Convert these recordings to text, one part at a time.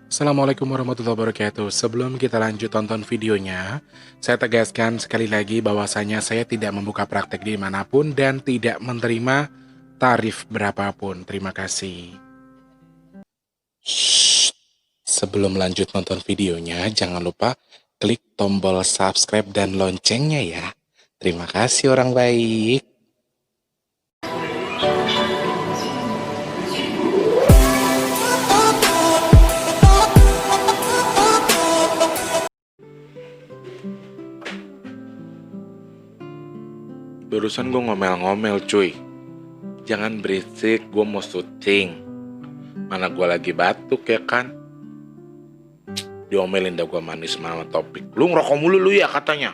Assalamualaikum warahmatullahi wabarakatuh. Sebelum kita lanjut tonton videonya, saya tegaskan sekali lagi bahwasanya saya tidak membuka praktek dimanapun dan tidak menerima tarif berapapun. Terima kasih. Shh. Sebelum lanjut nonton videonya, jangan lupa klik tombol subscribe dan loncengnya ya. Terima kasih orang baik. Barusan gue ngomel-ngomel cuy. Jangan berisik, gue mau syuting. Mana gue lagi batuk ya kan? Diomelin dah gue manis sama topik. Lu ngerokok mulu lu ya katanya.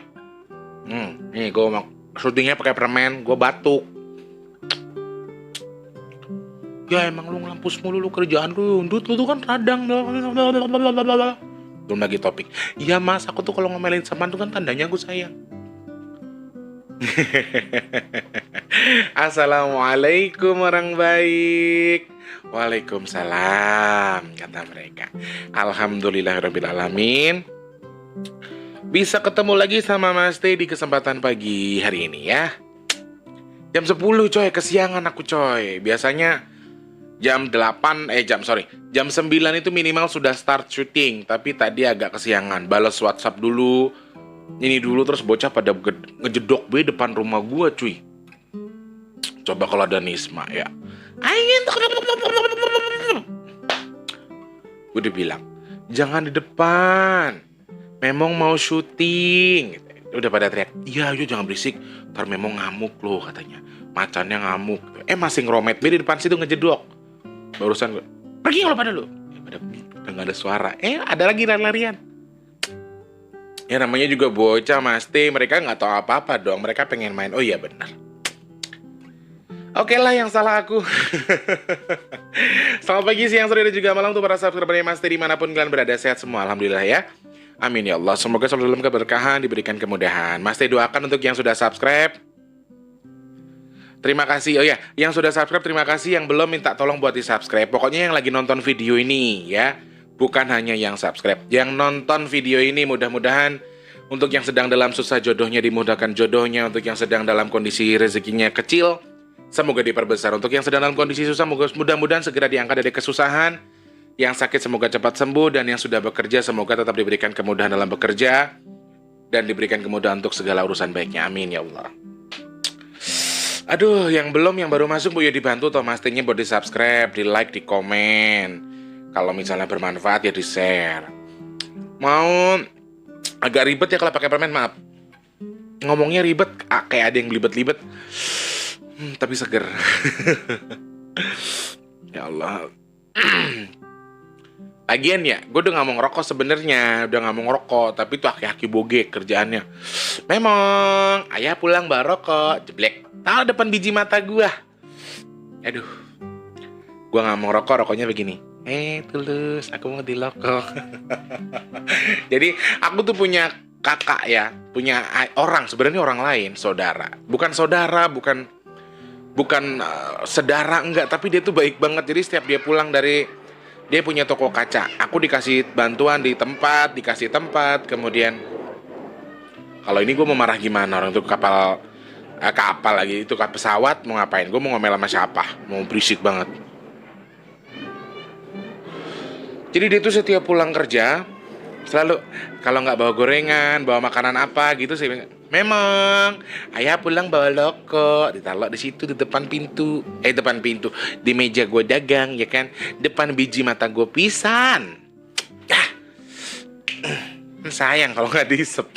Nih gue mau syutingnya pakai permen, gue batuk. Ya emang lu ngelampus mulu lu kerjaan lu. Ndut lu tuh kan radang. Belum lagi topik. Iya mas, aku tuh kalau ngomelin sama tuh kan tandanya gue sayang. Assalamualaikum orang baik. Waalaikumsalam kata mereka. Alhamdulillahirrabbilalamin. Bisa ketemu lagi sama Mas T di kesempatan pagi hari ini ya. Jam 10 coy, kesiangan aku coy. Biasanya jam 9 itu minimal sudah start syuting. Tapi tadi agak kesiangan, balas WhatsApp dulu. Ini dulu terus bocah pada ngejedok be depan rumah gua cuy. Coba kalau ada Nisma ya. Gue udah bilang, jangan di depan. Memang mau syuting. Udah pada teriak, iya jangan berisik. Ntar Memang ngamuk loh katanya. Macannya ngamuk. Masih ngeromet be di depan situ ngejedok. Barusan gue, pergi kalau pada lu. Udah gak ada suara. Ada lagi lari-larian. Ya namanya juga bocah Mas T, mereka nggak tahu apa-apa dong, mereka pengen main. Oh iya benar. Oke lah yang salah aku. Selamat pagi, siang, sore, dan juga malam untuk para subscriber Mas T dimanapun kalian berada, sehat semua, alhamdulillah ya. Amin ya Allah, semoga selalu dalam keberkahan, diberikan kemudahan. Mas T doakan untuk yang sudah subscribe. Terima kasih. Oh ya, yang sudah subscribe terima kasih, yang belum minta tolong buat di subscribe. Pokoknya yang lagi nonton video ini ya. Bukan hanya yang subscribe, yang nonton video ini mudah-mudahan untuk yang sedang dalam susah jodohnya dimudahkan jodohnya, untuk yang sedang dalam kondisi rezekinya kecil semoga diperbesar, untuk yang sedang dalam kondisi susah mudah-mudahan segera diangkat dari kesusahan, yang sakit semoga cepat sembuh, dan yang sudah bekerja semoga tetap diberikan kemudahan dalam bekerja dan diberikan kemudahan untuk segala urusan baiknya, amin ya Allah. Aduh, yang belum, yang baru masuk Bu ya dibantu toh Mas T-nya buat di subscribe, di like, di komen. Kalau misalnya bermanfaat ya di-share. Mau agak ribet ya kalau pakai permen, maaf. Ngomongnya ribet, kayak ada yang belibet-libet. Tapi seger. Ya Allah. Lagian ya, gue udah gak mau ngerokok sebenarnya, udah gak mau ngerokok, tapi tuh aki-aki boge kerjaannya. Memang, ayah pulang bawa rokok, jeblek. Tahu depan biji mata gue. Aduh, gue gak mau ngerokok, rokoknya begini. Tulus, aku mau dilokok. Jadi aku tuh punya kakak ya, punya orang, sebenarnya orang lain, saudara. Bukan saudara, bukan sedara, enggak, tapi dia tuh baik banget. Jadi setiap dia pulang dia punya toko kaca. Aku dikasih bantuan di tempat, dikasih tempat. Kemudian kalau ini gue mau marah gimana, orang itu kapal lagi, itu pesawat mau ngapain? Gue mau ngomel sama siapa? Mau berisik banget. Jadi dia tuh setiap pulang kerja selalu kalau nggak bawa gorengan, bawa makanan apa gitu sih. Memang ayah pulang bawa loko, ditaruh di situ di depan pintu, di meja gue dagang ya kan, depan biji mata gue pisan. Sayang kalau nggak diisep.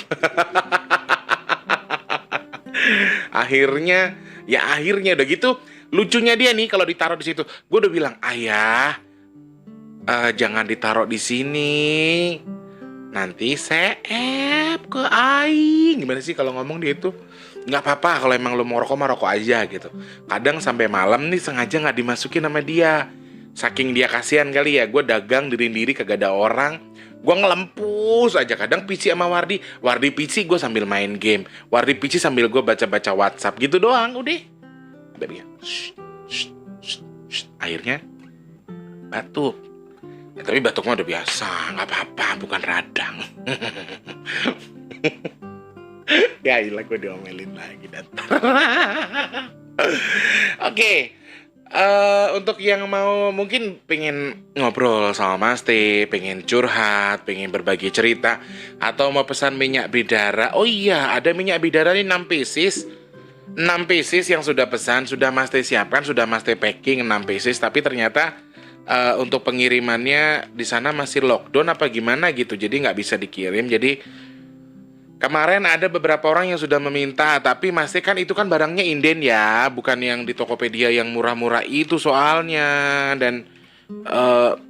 akhirnya udah gitu. Lucunya dia nih kalau ditaruh di situ, gue udah bilang ayah. Jangan ditaruh di sini. Nanti seep ke aing. Gimana sih kalau ngomong dia itu? Nggak apa-apa, kalau emang lo mau rokok mah rokok aja gitu. Kadang sampai malam nih sengaja nggak dimasukin sama dia. Saking dia kasihan kali ya. Gue dagang diri kagak ada orang. Gue ngelempus aja. Kadang PC sama Wardi PC gue sambil main game. Wardi PC sambil gue baca-baca WhatsApp gitu doang. Udah. Akhirnya batuk. Ya, tapi batuk mah udah biasa, nggak apa-apa, bukan radang. Ya ilah, gue diomelin lagi datar. Oke, untuk yang mau mungkin pengen ngobrol sama Mas T, pengen curhat, pengen berbagi cerita, atau mau pesan minyak bidara. Oh iya, ada minyak bidara nih 6 pieces. 6 pieces yang sudah pesan, sudah Mas T siapkan, sudah Mas T packing 6 pieces, tapi ternyata untuk pengirimannya di sana masih lockdown apa gimana gitu, jadi nggak bisa dikirim. Jadi kemarin ada beberapa orang yang sudah meminta, tapi Mas T kan itu kan barangnya inden ya, bukan yang di Tokopedia yang murah-murah itu soalnya. Dan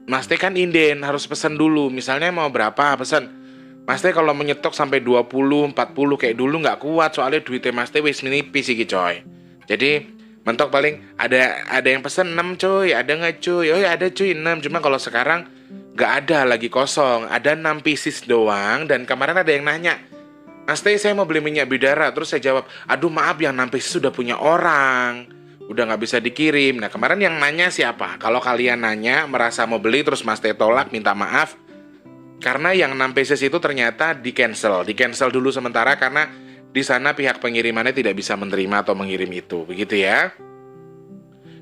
Mas T kan inden, harus pesan dulu. Misalnya mau berapa, pesan. Mas T kalau menyetok sampai 20, 40 kayak dulu nggak kuat, soalnya duitnya Mas T wis menipis sih coy. Jadi mentok paling ada yang pesen 6 coy, ada nggak cuy? Oh ya ada cuy 6, cuma kalau sekarang nggak ada, lagi kosong, ada 6 pieces doang. Dan kemarin ada yang nanya, Mas Teh saya mau beli minyak bidara. Terus saya jawab, aduh maaf yang 6 pieces sudah punya orang, udah nggak bisa dikirim. Nah kemarin yang nanya siapa? Kalau kalian nanya merasa mau beli terus Mas Teh tolak, minta maaf, karena yang 6 pieces itu ternyata di cancel dulu sementara karena di sana pihak pengirimannya tidak bisa menerima atau mengirim itu, begitu ya.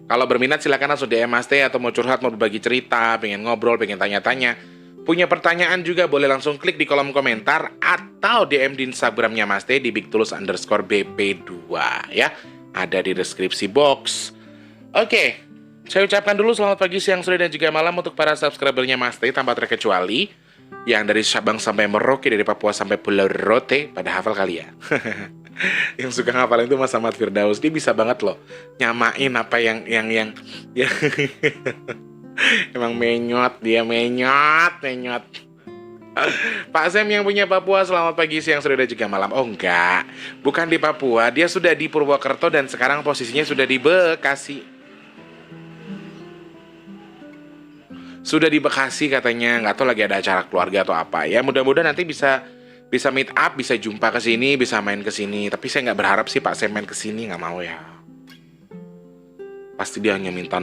Kalau berminat silakan langsung DM Mas T, atau mau curhat, mau berbagi cerita, pengen ngobrol, pengen tanya-tanya, punya pertanyaan juga boleh langsung klik di kolom komentar atau DM di Instagramnya Mas T di bigtulus_bp2 ya. Ada di deskripsi box. Oke, saya ucapkan dulu selamat pagi, siang, sore, dan juga malam untuk para subscribernya Mas T tanpa terkecuali. Yang dari Sabang sampai Merauke, dari Papua sampai Pulau Rote, pada hafal kali ya. Yang suka ngapalin itu Mas Ahmad Firdaus, dia bisa banget loh nyamain apa yang ya. Emang menyot dia, menyot. Pak Sam yang punya Papua, selamat pagi, siang, sore, dan juga malam. Oh enggak, bukan di Papua, dia sudah di Purwokerto dan sekarang posisinya sudah di Bekasi. Sudah di Bekasi katanya, nggak tahu lagi ada acara keluarga atau apa ya. Mudah-mudahan nanti bisa meet up, bisa jumpa ke sini, bisa main ke sini. Tapi saya nggak berharap sih Pak Sam main ke sini, nggak mau ya. Pasti dia hanya minta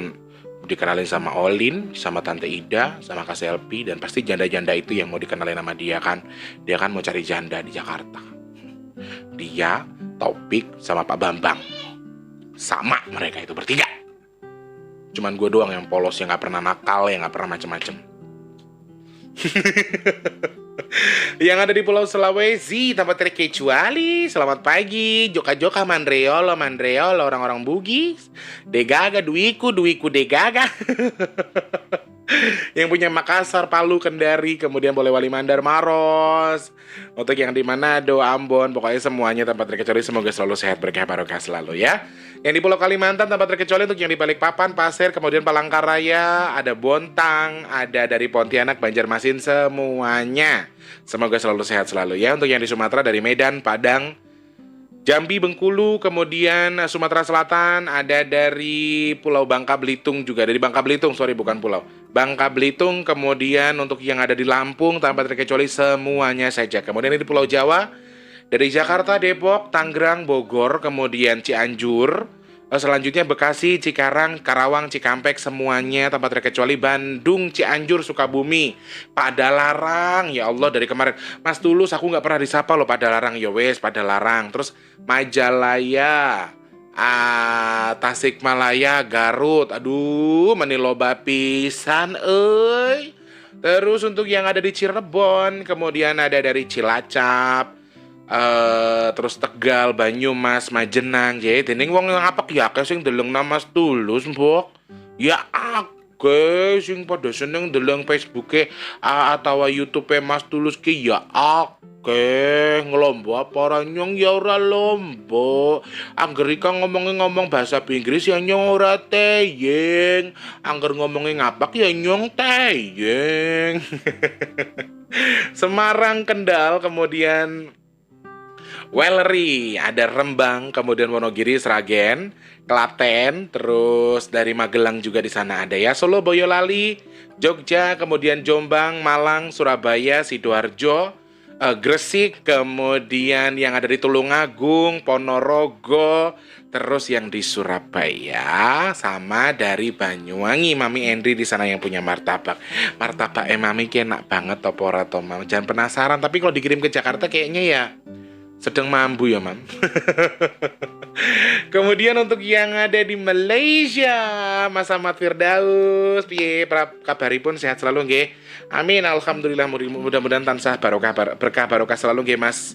dikenalin sama Olin, sama Tante Ida, sama Kak Selvi, dan pasti janda-janda itu yang mau dikenalin sama dia kan. Dia kan mau cari janda di Jakarta. Dia, Taufik, sama Pak Bambang. Sama mereka itu bertiga. Cuman gue doang yang polos, yang gak pernah nakal, yang gak pernah macem-macem. Yang ada di Pulau Sulawesi tanpa terkecuali. Selamat pagi, joka-joka mandreolo orang-orang Bugis. Degaga, duiku degaga. Yang punya Makassar, Palu, Kendari, kemudian boleh Wali Mandar, Maros. Untuk yang di Manado, Ambon, pokoknya semuanya tanpa terkecuali semoga selalu sehat, berkah, barokah selalu ya. Yang di Pulau Kalimantan tanpa terkecuali untuk yang di Balikpapan, Pasir, kemudian Palangkaraya, ada Bontang, ada dari Pontianak, Banjarmasin, semuanya. Semoga selalu sehat selalu ya. Untuk yang di Sumatera dari Medan, Padang, Jambi, Bengkulu, kemudian Sumatera Selatan, ada dari Pulau Bangka Belitung juga, dari Bangka Belitung, sorry bukan pulau, Bangka Belitung, kemudian untuk yang ada di Lampung, tanpa terkecuali semuanya saja. Kemudian ini di Pulau Jawa, dari Jakarta, Depok, Tangerang, Bogor, kemudian Cianjur, selanjutnya Bekasi, Cikarang, Karawang, Cikampek, semuanya tanpa terkecuali Bandung, Cianjur, Sukabumi, Padalarang, ya Allah dari kemarin Mas Tulus aku nggak pernah disapa loh Padalarang, ya wes Padalarang, terus Majalaya, Tasikmalaya, Garut, aduh meniloba pisan, terus untuk yang ada di Cirebon, kemudian ada dari Cilacap, terus Tegal, Banyumas, Majenang, jadi dening wong yang apa ya sing deleng nama Tulus mbok. Ya akeh sing padha seneng deleng Facebooke atau YouTube Mas Tulus ki ya akeh ngelombo apa ora nyong ya ora lombo. Angger iki ngomong bahasa Inggris ya nyong ora teyeng. Angger ngomongin ngapak ya nyong teyeng. Semarang, Kendal, kemudian Wellery, ada Rembang, kemudian Wonogiri, Sragen, Klaten, terus dari Magelang juga di sana ada ya, Solo, Boyolali, Jogja, kemudian Jombang, Malang, Surabaya, Sidoarjo, Gresik, kemudian yang ada di Tulungagung, Ponorogo, Terus yang di Surabaya sama dari Banyuwangi, Mami Endri di sana yang punya martabak. Martabak Mami ki enak banget topo ora to, Mam. Jangan penasaran, tapi kalau dikirim ke Jakarta kayaknya ya sedang mampu ya, Mam. Kemudian untuk yang ada di Malaysia, Mas Ahmad Firdaus, piye kabaripun sehat selalu nggih. Amin, alhamdulillah, mudah-mudahan tansah berkah barokah selalu nggih Mas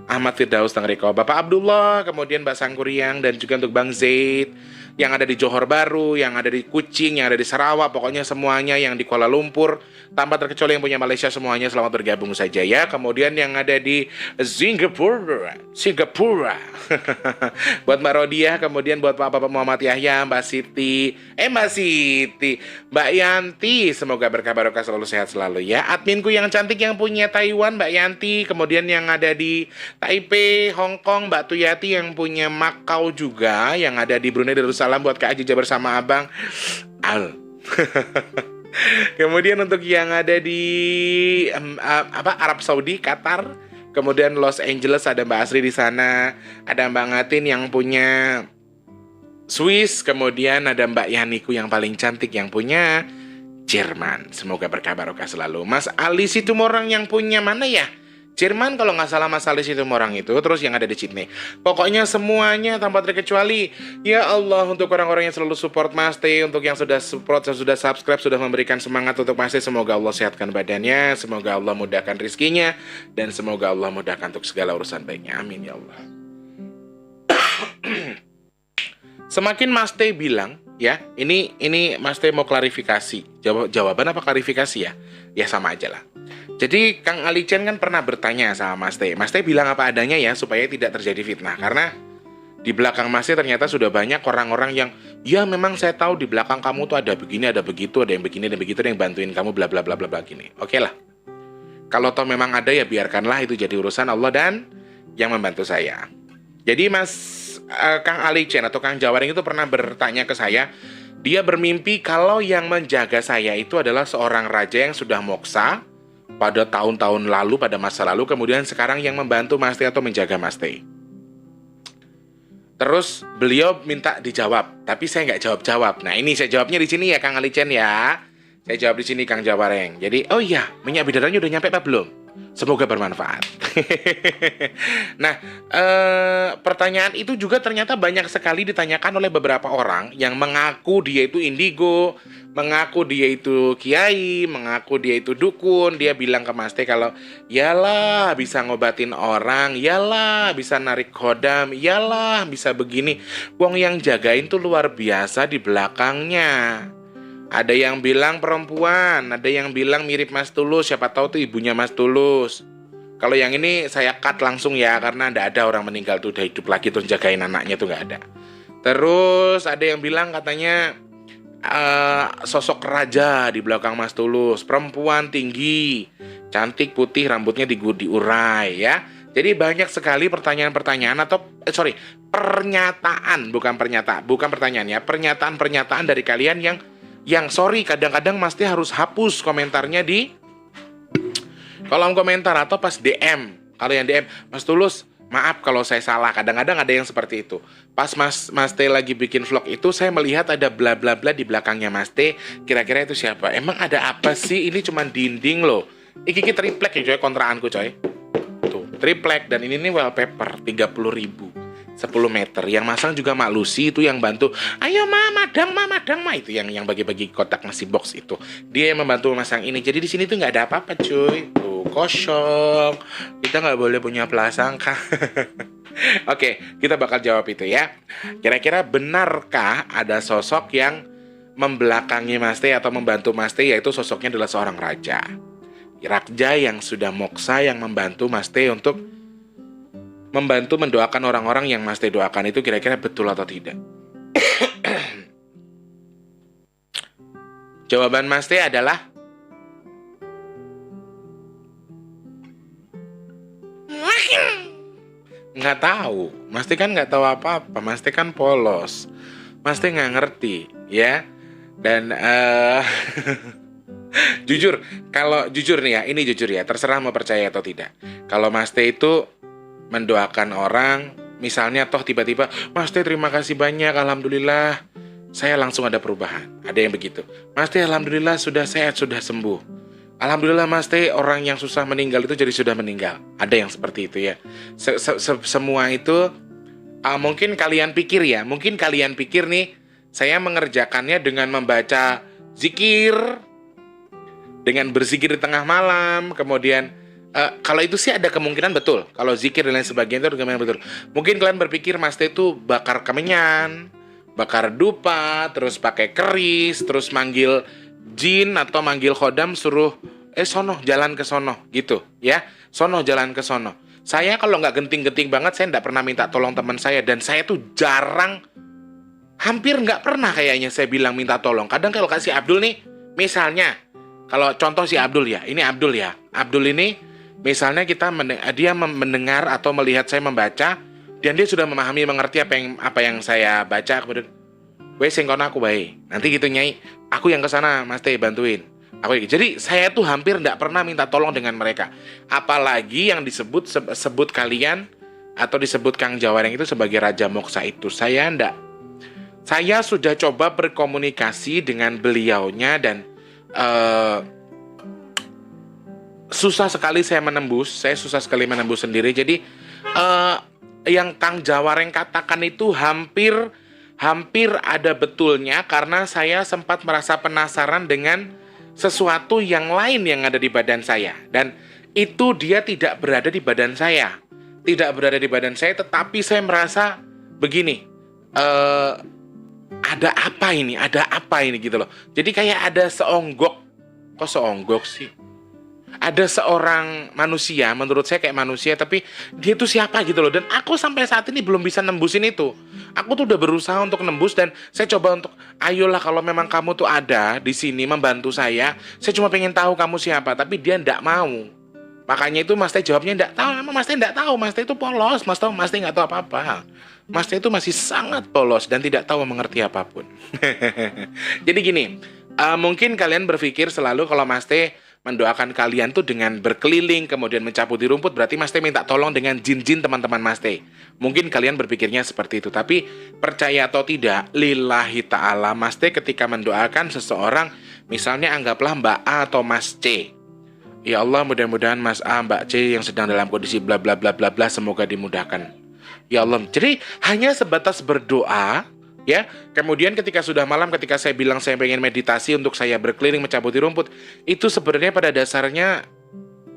Ahmad Firdaus teng riko. Bapak Abdullah, kemudian Mbak Sangkuriang, dan juga untuk Bang Zaid yang ada di Johor Baru, yang ada di Kuching, yang ada di Sarawak, pokoknya semuanya yang di Kuala Lumpur, tanpa terkecuali yang punya Malaysia, semuanya selamat bergabung saja ya. Kemudian yang ada di Singapura buat Mbak Rodia, kemudian buat Bapak Muhammad Yahya, Mbak Siti, Mbak Yanti, semoga berkah barokah selalu, sehat selalu ya. Adminku yang cantik yang punya Taiwan, Mbak Yanti, kemudian yang ada di Taipei, Hong Kong, Mbak Tuyati yang punya Macau juga, yang ada di Brunei Darussalam, buat Kak Ajija bersama Abang Al. Kemudian untuk yang ada di Arab Saudi, Qatar, kemudian Los Angeles ada Mbak Asri di sana, ada Mbak Ngatin yang punya Swiss, kemudian ada Mbak Yaniku yang paling cantik yang punya Jerman. Semoga berkah barokah selalu. Mas Ali Situmorang yang punya mana ya? Jerman kalau nggak salah, Mas Ali Situmorang itu. Terus yang ada di Sydney. Pokoknya semuanya tanpa terkecuali. Ya Allah, untuk orang-orang yang selalu support Mas T, untuk yang sudah support, yang sudah subscribe, sudah memberikan semangat untuk Mas T, semoga Allah sehatkan badannya, semoga Allah mudahkan rizkinya, dan semoga Allah mudahkan untuk segala urusan baiknya. Amin ya Allah. Semakin Mas T bilang, ya, ini Mas T mau klarifikasi. Jawaban apa klarifikasi ya? Ya sama aja lah. Jadi Kang Ali Chen kan pernah bertanya sama Mas T. Mas T bilang apa adanya ya supaya tidak terjadi fitnah. Karena di belakang Mas T ternyata sudah banyak orang-orang yang, ya memang saya tahu di belakang kamu tuh ada begini, ada begitu, ada yang begini, ada begitu, ada yang bantuin kamu, bla bla bla bla bla gini. Oke lah. Kalau toh memang ada ya biarkanlah itu jadi urusan Allah dan yang membantu saya. Jadi Kang Ali Chen atau Kang Jawaring itu pernah bertanya ke saya, dia bermimpi kalau yang menjaga saya itu adalah seorang raja yang sudah moksa pada tahun-tahun lalu, pada masa lalu, kemudian sekarang yang membantu Mas T atau menjaga Mas T. Terus beliau minta dijawab, tapi saya nggak jawab-jawab. Nah ini saya jawabnya di sini ya Kang Ali Chen ya. Saya jawab di sini Kang Jawareng. Jadi, oh iya, minyak bidaranya udah nyampe apa belum? Semoga bermanfaat. Nah, pertanyaan itu juga ternyata banyak sekali ditanyakan oleh beberapa orang yang mengaku dia itu indigo, mengaku dia itu kiai, mengaku dia itu dukun. Dia bilang ke Mas T kalau, yalah bisa ngobatin orang, yalah bisa narik kodam, yalah bisa begini. Wong yang jagain tuh luar biasa di belakangnya. Ada yang bilang perempuan, ada yang bilang mirip Mas Tulus, siapa tahu tuh ibunya Mas Tulus. Kalau yang ini saya cut langsung ya, karena nggak ada orang meninggal tuh udah hidup lagi terus jagain anaknya tuh nggak ada. Terus ada yang bilang katanya sosok raja di belakang Mas Tulus, perempuan tinggi, cantik, putih, rambutnya diurai ya. Jadi banyak sekali pertanyaan-pertanyaan atau pernyataan, bukan pertanyaan ya, pernyataan-pernyataan dari kalian yang sorry kadang-kadang Mas T harus hapus komentarnya di kolom komentar atau pas DM. Kalau yang DM, Mas Tulus, maaf kalau saya salah. Kadang-kadang ada yang seperti itu. Pas Mas T lagi bikin vlog itu, saya melihat ada bla bla bla di belakangnya Mas T. Kira-kira itu siapa? Emang ada apa sih? Ini cuma dinding loh. Iki triplek ya coy, kontraanku coy. Tuh, triplek dan ini nih wallpaper 30.000. 10 meter. Yang masang juga Mak Lucy itu yang bantu. Ayo madang ma itu yang bagi-bagi kotak nasi box itu. Dia yang membantu masang ini. Jadi di sini tuh nggak ada apa-apa cuy. Tuh kosong. Kita nggak boleh punya prasangka. Oke, kita bakal jawab itu ya. Kira-kira benarkah ada sosok yang membelakangi Mas T atau membantu Mas T, yaitu sosoknya adalah seorang raja. Raja yang sudah moksa yang membantu Mas T untuk membantu mendoakan orang-orang yang Mas T doakan itu, kira-kira betul atau tidak? Jawaban Mas T adalah nggak tahu. Mas T kan nggak tahu apa-apa. Mas T kan polos. Mas T nggak ngerti, ya. Dan jujur nih ya, ini jujur ya, terserah mau percaya atau tidak. Kalau Mas T itu mendoakan orang misalnya toh tiba-tiba, Mas Teh terima kasih banyak, alhamdulillah, saya langsung ada perubahan. Ada yang begitu. Mas Teh alhamdulillah sudah sehat, sudah sembuh. Alhamdulillah Mas Teh, orang yang susah meninggal itu jadi sudah meninggal. Ada yang seperti itu ya. Semua itu mungkin kalian pikir ya, mungkin kalian pikir nih, saya mengerjakannya dengan membaca zikir, dengan berzikir di tengah malam, kemudian kalau itu sih ada kemungkinan betul. Kalau zikir dan lain sebagainya itu ada kemungkinan betul. Mungkin kalian berpikir Mas Teh itu bakar kemenyan, bakar dupa, terus pakai keris, terus manggil jin atau manggil khodam suruh sono jalan ke sono gitu ya. Sono jalan ke sono. Saya kalau nggak genting-genting banget, saya nggak pernah minta tolong teman saya, dan saya tuh jarang, hampir nggak pernah kayaknya saya bilang minta tolong. Kadang kalau kasih Abdul nih, misalnya kalau contoh si Abdul ya, ini Abdul ya. Abdul ini misalnya dia mendengar atau melihat saya membaca, dan dia sudah memahami, mengerti apa yang saya baca, kemudian, wes sing kono aku bae. Nanti gitu Nyai, aku yang kesana Mas Teh bantuin. Jadi saya tuh hampir nggak pernah minta tolong dengan mereka. Apalagi yang sebut kalian atau disebut Kang Jawareng itu sebagai Raja Moksa itu. Saya sudah coba berkomunikasi dengan beliaunya dan susah sekali saya susah sekali menembus sendiri. Jadi yang Kang Jawareng katakan itu hampir ada betulnya, karena saya sempat merasa penasaran dengan sesuatu yang lain yang ada di badan saya, dan itu dia tidak berada di badan saya, tetapi saya merasa begini, ada apa ini gitu loh. Jadi kayak ada kok seonggok sih? Ada seorang manusia, menurut saya kayak manusia, tapi dia itu siapa gitu loh. Dan aku sampai saat ini belum bisa nembusin itu. Aku tuh udah berusaha untuk nembus, dan saya coba untuk, ayolah kalau memang kamu tuh ada di sini membantu saya cuma pengen tahu kamu siapa. Tapi dia ndak mau. Makanya itu Mas Teh jawabnya ndak tahu. Emang Mas Teh ndak tahu, Mas Teh itu polos, Mas Teh nggak tahu apa-apa. Mas Teh itu masih sangat polos dan tidak tahu mengerti apapun. Jadi gini, mungkin kalian berpikir selalu kalau Mas Teh mendoakan kalian tuh dengan berkeliling, kemudian mencabuti rumput, berarti Mas Teh minta tolong dengan jin-jin teman-teman Mas Teh. Mungkin kalian berpikirnya seperti itu, tapi percaya atau tidak, lillahi ta'ala, Mas Teh ketika mendoakan seseorang, misalnya anggaplah Mbak A atau Mas C. Ya Allah, mudah-mudahan Mas A, Mbak C yang sedang dalam kondisi bla bla bla bla bla, semoga dimudahkan. Ya Allah, jadi hanya sebatas berdoa, ya. Kemudian ketika sudah malam, ketika saya bilang saya pengen meditasi untuk saya berkeliling mencabuti rumput, itu sebenarnya pada dasarnya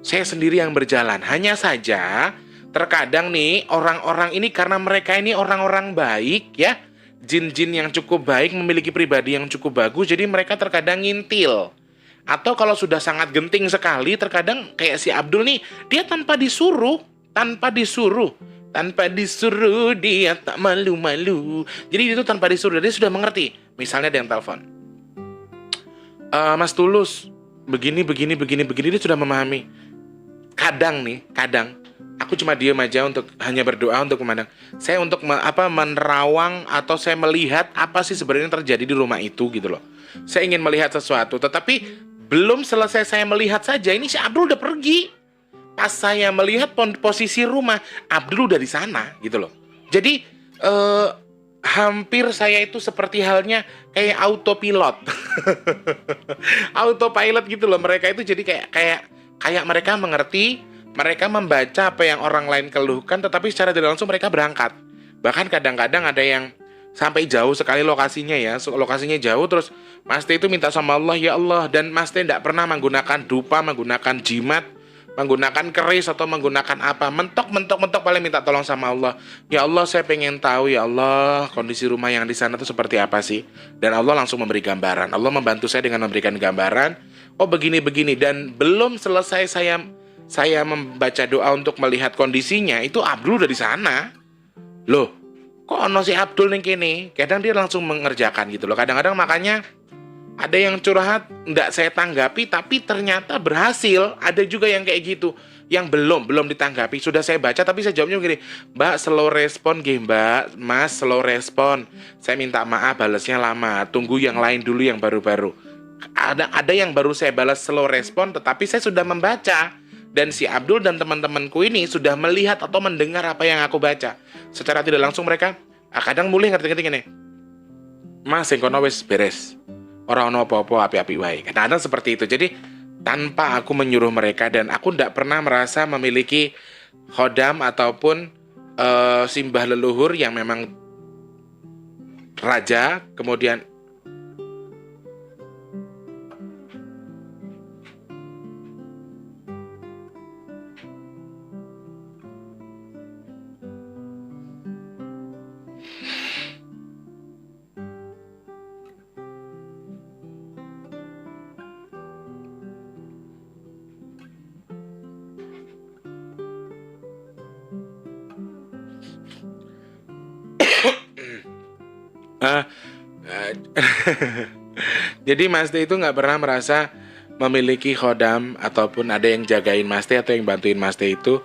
saya sendiri yang berjalan. Hanya saja terkadang nih orang-orang ini, karena mereka ini orang-orang baik ya, jin-jin yang cukup baik, memiliki pribadi yang cukup bagus, jadi mereka terkadang ngintil. Atau kalau sudah sangat genting sekali, terkadang kayak si Abdul nih, dia tanpa disuruh dia tak malu-malu. Jadi itu tanpa disuruh, dia sudah mengerti. Misalnya ada yang telepon, Mas Tulus, begini, dia sudah memahami. Kadang aku cuma diam aja untuk hanya berdoa untuk memandang. Saya untuk menerawang atau saya melihat apa sih sebenarnya terjadi di rumah itu gitu loh. Saya ingin melihat sesuatu, tetapi belum selesai saya melihat saja, ini si Abdul udah pergi. Pas saya melihat posisi rumah, Abdul udah di sana gitu loh. Jadi hampir saya itu seperti halnya kayak autopilot. Autopilot gitu loh. Mereka itu jadi kayak mereka mengerti, mereka membaca apa yang orang lain keluhkan, tetapi secara tidak langsung mereka berangkat. Bahkan kadang-kadang ada yang sampai jauh sekali lokasinya ya, lokasinya jauh, terus Mas Teh itu minta sama Allah, ya Allah, dan Mas Teh tidak pernah menggunakan dupa, menggunakan jimat, menggunakan keris atau menggunakan apa, mentok paling minta tolong sama Allah. Ya Allah, saya pengen tahu ya Allah, kondisi rumah yang di sana itu seperti apa sih? Dan Allah langsung memberi gambaran. Allah membantu saya dengan memberikan gambaran. Oh begini, dan belum selesai saya membaca doa untuk melihat kondisinya, itu Abdul udah di sana. Loh, kok ono si Abdul nih kini? Kadang dia langsung mengerjakan gitu loh. Kadang-kadang makanya ada yang curhat, nggak saya tanggapi, tapi ternyata berhasil. Ada juga yang kayak gitu, yang belum ditanggapi. Sudah saya baca, tapi saya jawabnya begini, Mbak, slow respon, Mbak, Mas, slow respon. Saya minta maaf, balasnya lama. Tunggu yang lain dulu, yang baru-baru. Ada yang baru saya balas slow respon, tetapi saya sudah membaca. Dan si Abdul dan teman-temanku ini sudah melihat atau mendengar apa yang aku baca. Secara tidak langsung mereka kadang mulai ngerti-ngerti gini. Mas, sing kono wis beres. Ora ono apa-apa, api-api wae. Kadang-kadang seperti itu. Jadi tanpa aku menyuruh mereka, dan aku tidak pernah merasa memiliki khodam ataupun simbah leluhur yang memang raja, kemudian eh, eh, jadi Mas Teh itu nggak pernah merasa memiliki khodam ataupun ada yang jagain Mas Teh atau yang bantuin Mas Teh itu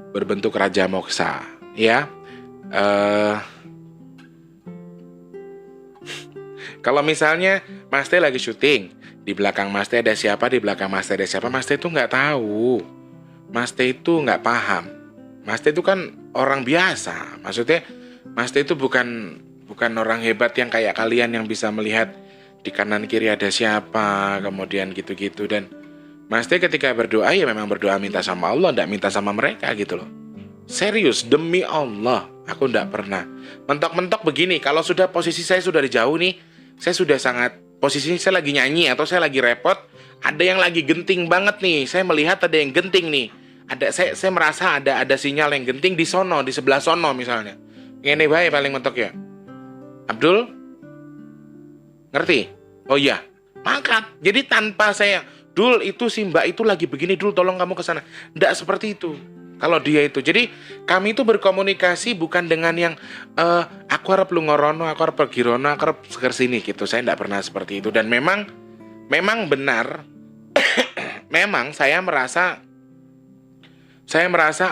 berbentuk raja moksa, ya. Eh, Kalau misalnya Mas Teh lagi syuting, di belakang Mas Teh ada siapa, di belakang Mas Teh ada siapa, Mas Teh itu nggak tahu. Mas Teh itu nggak paham. Mas Teh itu kan orang biasa. Maksudnya Mas Teh itu bukan orang hebat yang kayak kalian yang bisa melihat di kanan kiri ada siapa, kemudian gitu-gitu. Dan Mas Teh ketika berdoa ya memang berdoa minta sama Allah, nggak minta sama mereka gitu loh. Serius, demi Allah, aku nggak pernah. Mentok-mentok begini, kalau sudah posisi saya sudah di jauh nih, saya sudah sangat, posisinya saya lagi nyanyi atau saya lagi repot, ada yang lagi genting banget nih, saya melihat ada yang genting nih. Saya merasa ada sinyal yang genting di sono, di sebelah sono misalnya. Ngene bae paling mentok ya. Abdul, ngerti? Oh iya, mangkat. Jadi tanpa saya, Dul itu si Mbak itu lagi begini, Dul tolong kamu ke sana. Nggak seperti itu. Kalau dia itu, jadi kami itu berkomunikasi bukan dengan yang aku harap lu ngorono, aku harap pergi rono, aku harap seker sini gitu. Saya tidak pernah seperti itu. Dan memang benar, memang saya merasa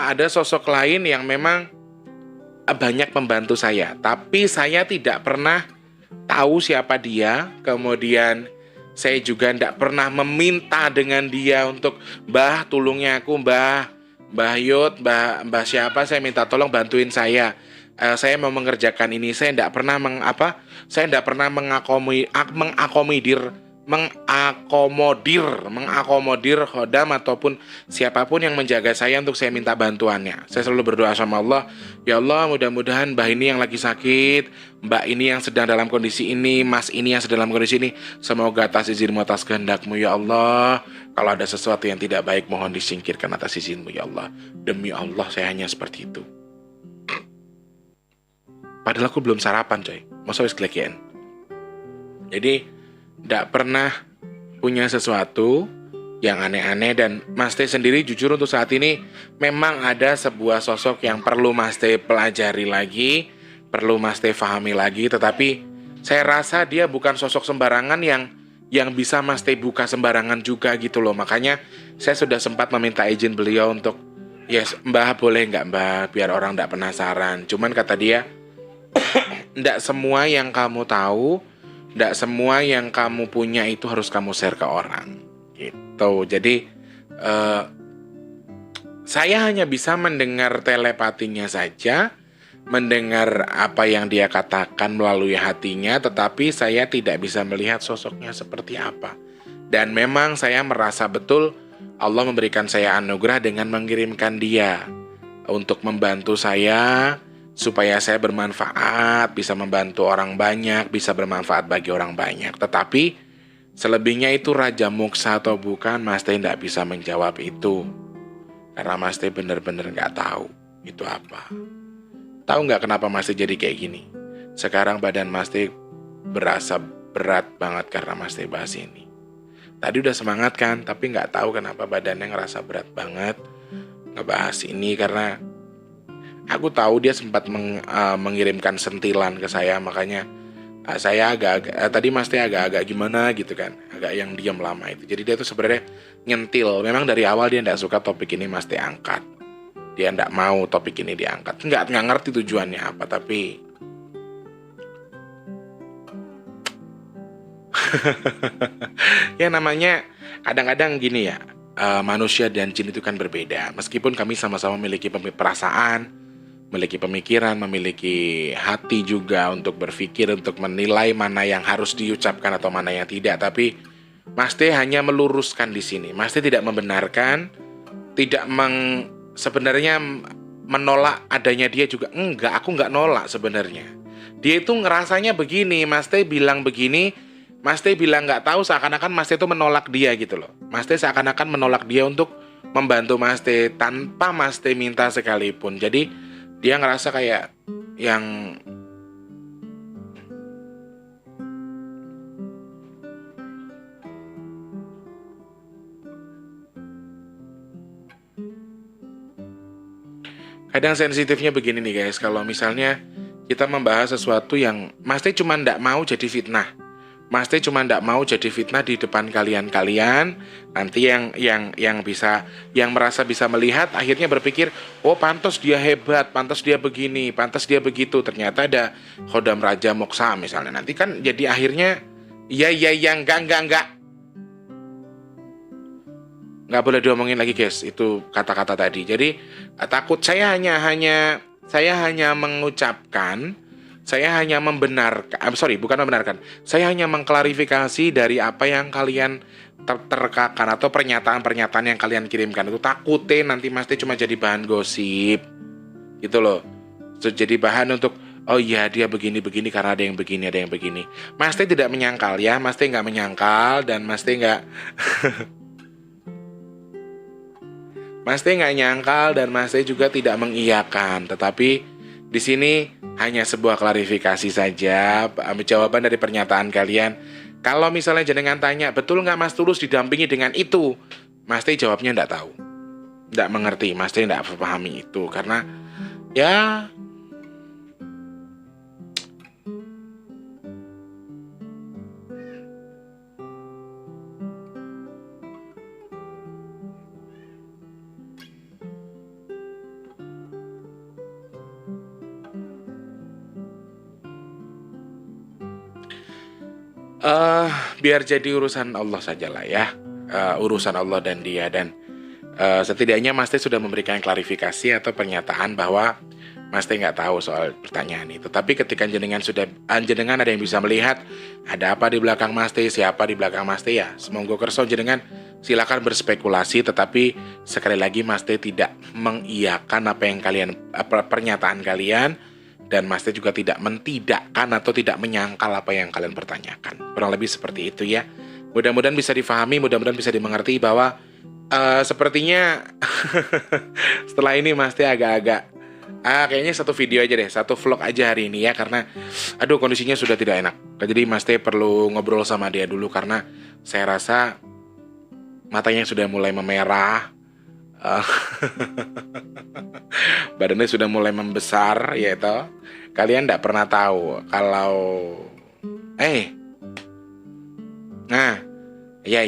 ada sosok lain yang memang banyak membantu saya. Tapi saya tidak pernah tahu siapa dia. Kemudian saya juga tidak pernah meminta dengan dia untuk Mbah tulungnya aku, Mbah Yud, Mbah siapa, saya minta tolong bantuin saya. Saya mau mengerjakan ini. Saya tidak pernah mengakomodir khodam ataupun siapapun yang menjaga saya untuk saya minta bantuannya. Saya selalu berdoa sama Allah, ya Allah mudah-mudahan Mbah ini yang lagi sakit, Mbak ini yang sedang dalam kondisi ini, Mas ini yang sedang dalam kondisi ini, semoga atas izin-Mu, atas kehendak-Mu ya Allah. Kalau ada sesuatu yang tidak baik mohon disingkirkan atas izin-Mu ya Allah. Demi Allah saya hanya seperti itu. Padahal aku belum sarapan coy, masa wis kelekian. Jadi tidak pernah punya sesuatu yang aneh-aneh. Dan Mas Teh sendiri jujur untuk saat ini memang ada sebuah sosok yang perlu Mas Teh pelajari lagi, perlu Mas Teh fahami lagi. Tetapi saya rasa dia bukan sosok sembarangan yang bisa Mas Teh buka sembarangan juga gitu loh. Makanya saya sudah sempat meminta izin beliau untuk, yes Mbah boleh nggak Mbah, biar orang nggak penasaran. Cuman kata dia, nggak semua yang kamu tahu, nggak semua yang kamu punya itu harus kamu share ke orang gitu. Jadi saya hanya bisa mendengar telepatinya saja, mendengar apa yang dia katakan melalui hatinya, tetapi saya tidak bisa melihat sosoknya seperti apa. Dan memang saya merasa betul Allah memberikan saya anugerah dengan mengirimkan dia untuk membantu saya, supaya saya bermanfaat, bisa membantu orang banyak, bisa bermanfaat bagi orang banyak. Tetapi selebihnya itu Raja Moksa atau bukan, Mas Teh tidak bisa menjawab itu. Karena Mas Teh benar-benar nggak tahu itu apa. Tahu nggak kenapa Mas Teh jadi kayak gini? Sekarang badan Mas Teh berasa berat banget karena Mas Teh bahas ini. Tadi udah semangat kan, tapi nggak tahu kenapa badannya ngerasa berat banget ngebahas ini. Karena aku tahu dia sempat mengirimkan sentilan ke saya, makanya saya tadi Mas Teh agak gimana gitu kan, agak yang diam lama itu. Jadi dia tuh sebenarnya nyentil. Memang dari awal dia tidak suka topik ini Mas Teh angkat. Dia tidak mau topik ini diangkat. Nggak ngerti tujuannya apa, tapi ya namanya kadang-kadang gini ya. manusia dan jin itu kan berbeda. Meskipun kami sama-sama memiliki perasaan, memiliki pemikiran, memiliki hati juga untuk berpikir, untuk menilai mana yang harus diucapkan atau mana yang tidak. Tapi Mas T hanya meluruskan di sini. Mas T tidak membenarkan, tidak sebenarnya menolak adanya dia juga. Enggak, aku enggak nolak sebenarnya. Dia itu ngerasanya begini, Mas T bilang begini, Mas T bilang nggak tahu, seakan-akan Mas T itu menolak dia gitu loh. Mas T seakan-akan menolak dia untuk membantu Mas T tanpa Mas T minta sekalipun. Jadi dia ngerasa kayak yang kadang sensitifnya begini nih guys. Kalau misalnya kita membahas sesuatu yang Mas T cuma nggak mau jadi fitnah. Mas T cuma nggak mau jadi fitnah di depan kalian-kalian. Nanti yang merasa bisa melihat akhirnya berpikir, oh pantas dia hebat, pantas dia begini, pantas dia begitu. Ternyata ada Khodam Raja Moksa misalnya. Nanti kan jadi akhirnya ya enggak. Nggak boleh diomongin lagi guys, itu kata-kata tadi. Jadi takut saya hanya mengucapkan, saya hanya membenarkan, bukan membenarkan, saya hanya mengklarifikasi dari apa yang kalian terkakan atau pernyataan-pernyataan yang kalian kirimkan. Itu takutnya nanti Mas T cuma jadi bahan gosip gitu loh. Jadi bahan untuk, oh iya dia begini-begini karena ada yang begini. Mas T tidak menyangkal ya, Mas T nggak menyangkal dan Mas T nggak Mas T nggak nyangkal dan Mas T juga tidak mengiyakan. Tetapi di sini hanya sebuah klarifikasi saja, jawaban dari pernyataan kalian. Kalau misalnya jenengan tanya, betul nggak Mas Tulus didampingi dengan itu? Mas T jawabnya nggak tahu, nggak mengerti, Mas T nggak memahami itu. Karena ya biar jadi urusan Allah sajalah ya, urusan Allah dan dia. Dan setidaknya Mas T sudah memberikan klarifikasi atau pernyataan bahwa Mas T nggak tahu soal pertanyaan itu. Tapi ketika jenengan ada yang bisa melihat ada apa di belakang Mas T, siapa di belakang Mas T, ya semoga kerso jenengan silakan berspekulasi. Tetapi sekali lagi Mas T tidak mengiyakan pernyataan kalian. Dan Mas T juga tidak mentidakkan atau tidak menyangkal apa yang kalian pertanyakan. Kurang lebih seperti itu ya. Mudah-mudahan bisa difahami, mudah-mudahan bisa dimengerti bahwa sepertinya setelah ini Mas T agak-agak kayaknya satu video aja deh, satu vlog aja hari ini ya. Karena kondisinya sudah tidak enak. Jadi Mas T perlu ngobrol sama dia dulu karena saya rasa matanya sudah mulai memerah. Badannya sudah mulai membesar ya toh. Kalian tidak pernah tahu kalau ya.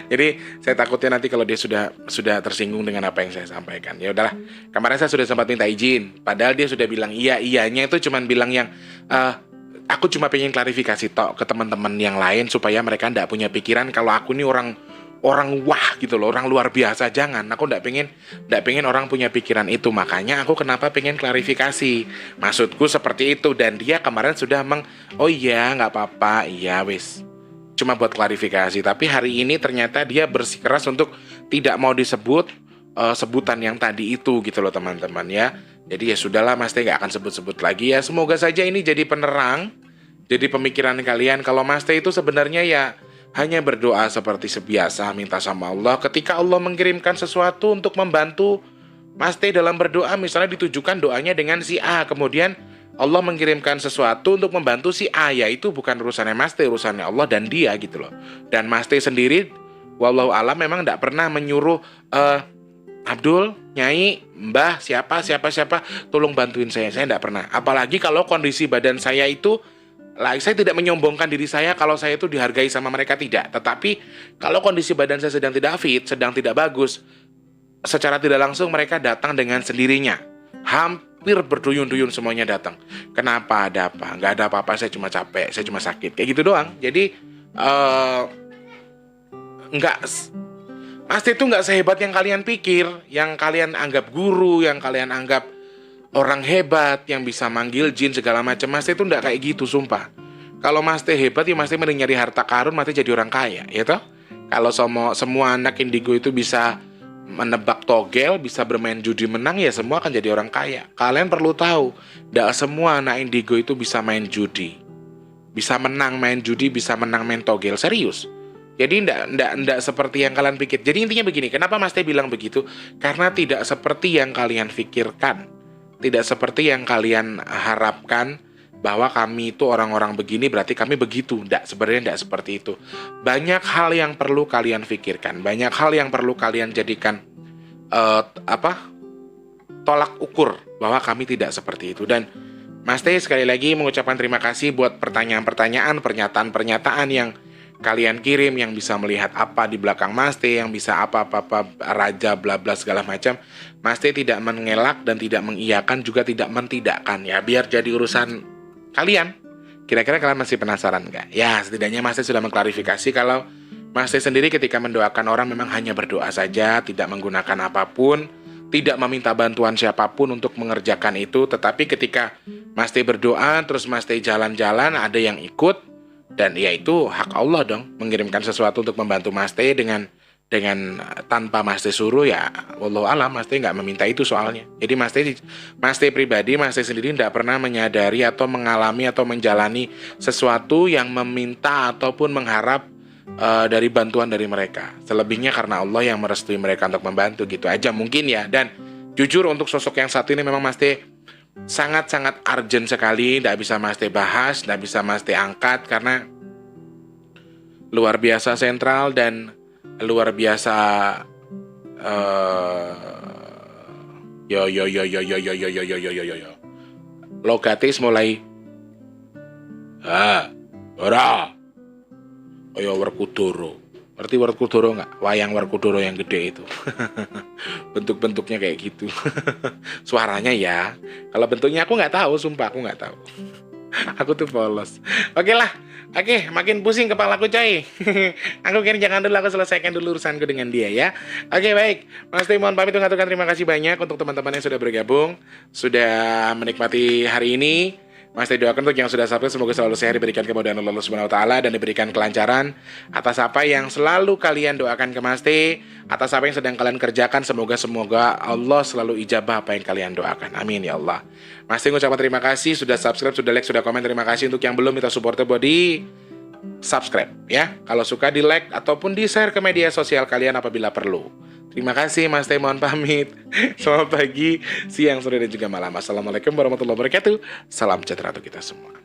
Jadi saya takutnya nanti kalau dia sudah tersinggung dengan apa yang saya sampaikan. Ya udahlah, kemarin saya sudah sempat minta izin, padahal dia sudah bilang iyanya itu cuman bilang yang aku cuma pengen klarifikasi tok ke teman-teman yang lain supaya mereka tidak punya pikiran kalau aku ini orang wah gitu loh, orang luar biasa. Jangan, aku nggak pengen orang punya pikiran itu. Makanya aku kenapa pengen klarifikasi, maksudku seperti itu. Dan dia kemarin sudah oh iya nggak apa-apa, iya wis, cuma buat klarifikasi. Tapi hari ini ternyata dia bersikeras untuk tidak mau disebut sebutan yang tadi itu gitu loh teman-teman ya. Jadi ya sudahlah, Mas T nggak akan sebut-sebut lagi ya. Semoga saja ini jadi penerang, jadi pemikiran kalian kalau Mas T itu sebenarnya ya hanya berdoa seperti sebiasa, minta sama Allah. Ketika Allah mengirimkan sesuatu untuk membantu Mas T dalam berdoa, misalnya ditujukan doanya dengan si A, kemudian Allah mengirimkan sesuatu untuk membantu si A, ya itu bukan urusannya Mas T, urusannya Allah dan dia gitu loh. Dan Mas T sendiri, wallahu alam, memang tidak pernah menyuruh Abdul, Nyai, Mbah, siapa, tolong bantuin saya tidak pernah. Apalagi kalau kondisi badan saya itu, saya tidak menyombongkan diri saya kalau saya itu dihargai sama mereka, tidak. Tetapi kalau kondisi badan saya sedang tidak fit, sedang tidak bagus, secara tidak langsung mereka datang dengan sendirinya. Hampir berduyun-duyun semuanya datang. Kenapa, ada apa? Nggak ada apa-apa, saya cuma capek, saya cuma sakit. Kayak gitu doang. Jadi nggak, Mas Teh itu nggak sehebat yang kalian pikir, yang kalian anggap guru, yang kalian anggap orang hebat, yang bisa manggil jin segala macam. Mas Teh itu nggak kayak gitu, sumpah. Kalau Mas Teh hebat ya Mas Teh mending nyari harta karun, Mas Teh jadi orang kaya, ya toh? Kalau semua anak indigo itu bisa menebak togel, bisa bermain judi menang, ya semua akan jadi orang kaya. Kalian perlu tahu, tidak semua anak indigo itu bisa main judi, bisa menang main judi, bisa menang main togel, serius. Jadi ndak seperti yang kalian pikir. Jadi intinya begini, kenapa Mas Teh bilang begitu? Karena tidak seperti yang kalian pikirkan, tidak seperti yang kalian harapkan, bahwa kami itu orang-orang begini berarti kami begitu. Sebenarnya tidak seperti itu. Banyak hal yang perlu kalian pikirkan, banyak hal yang perlu kalian jadikan tolak ukur bahwa kami tidak seperti itu. Dan Mas Teh sekali lagi mengucapkan terima kasih buat pertanyaan-pertanyaan, pernyataan-pernyataan yang kalian kirim, yang bisa melihat apa di belakang Mas Teh, yang bisa apa-apa raja bla bla segala macam. Mas Teh tidak mengelak dan tidak mengiyakan, juga tidak mentidakkan, ya biar jadi urusan kalian. Kira-kira kalian masih penasaran nggak? Ya, setidaknya Mas Teh sudah mengklarifikasi kalau Mas Teh sendiri ketika mendoakan orang memang hanya berdoa saja, tidak menggunakan apapun, tidak meminta bantuan siapapun untuk mengerjakan itu. Tetapi ketika Mas Teh berdoa, terus Mas Teh jalan-jalan, ada yang ikut, dan ya itu hak Allah dong, mengirimkan sesuatu untuk membantu Mas Teh dengan tanpa Mas Teh suruh, ya wallahu alam, Mas Teh nggak meminta itu soalnya. Jadi Mas Teh pribadi, Mas Teh sendiri tidak pernah menyadari atau mengalami atau menjalani sesuatu yang meminta ataupun mengharap dari bantuan dari mereka. Selebihnya karena Allah yang merestui mereka untuk membantu, gitu aja mungkin ya. Dan jujur untuk sosok yang satu ini memang Mas Teh sangat-sangat urgent sekali, tidak bisa Mas Teh bahas, tidak bisa Mas Teh angkat karena luar biasa sentral dan luar biasa logatis mulai ora Werkudara. Ngerti Werkudara nggak? Wayang Werkudara yang gede itu. Bentuk-bentuknya kayak gitu. Suaranya ya. Kalau bentuknya aku nggak tahu, sumpah aku nggak tahu. Aku tuh polos. Oke lah. Oke, makin pusing kepalaku coy. Aku kira jangan dulu, aku selesaikan dulu urusanku dengan dia ya. Oke, baik. Mas Teh mohon pamit mengaturkan terima kasih banyak untuk teman-teman yang sudah bergabung, sudah menikmati hari ini. Mas Teh doakan untuk yang sudah subscribe semoga selalu sehat, diberikan kemudahan Allah Subhanahu wa taala dan diberikan kelancaran atas apa yang selalu kalian doakan ke Mas Teh, atas apa yang sedang kalian kerjakan, semoga Allah selalu ijabah apa yang kalian doakan. Amin ya Allah. Mas Teh ngucapkan terima kasih sudah subscribe, sudah like, sudah komen. Terima kasih untuk yang belum minta supportnya buat di subscribe ya. Kalau suka di like ataupun di share ke media sosial kalian apabila perlu. Terima kasih Mas Teh, mohon pamit. Selamat pagi, siang, sore, dan juga malam. Assalamualaikum warahmatullahi wabarakatuh. Salam sejahtera untuk kita semua.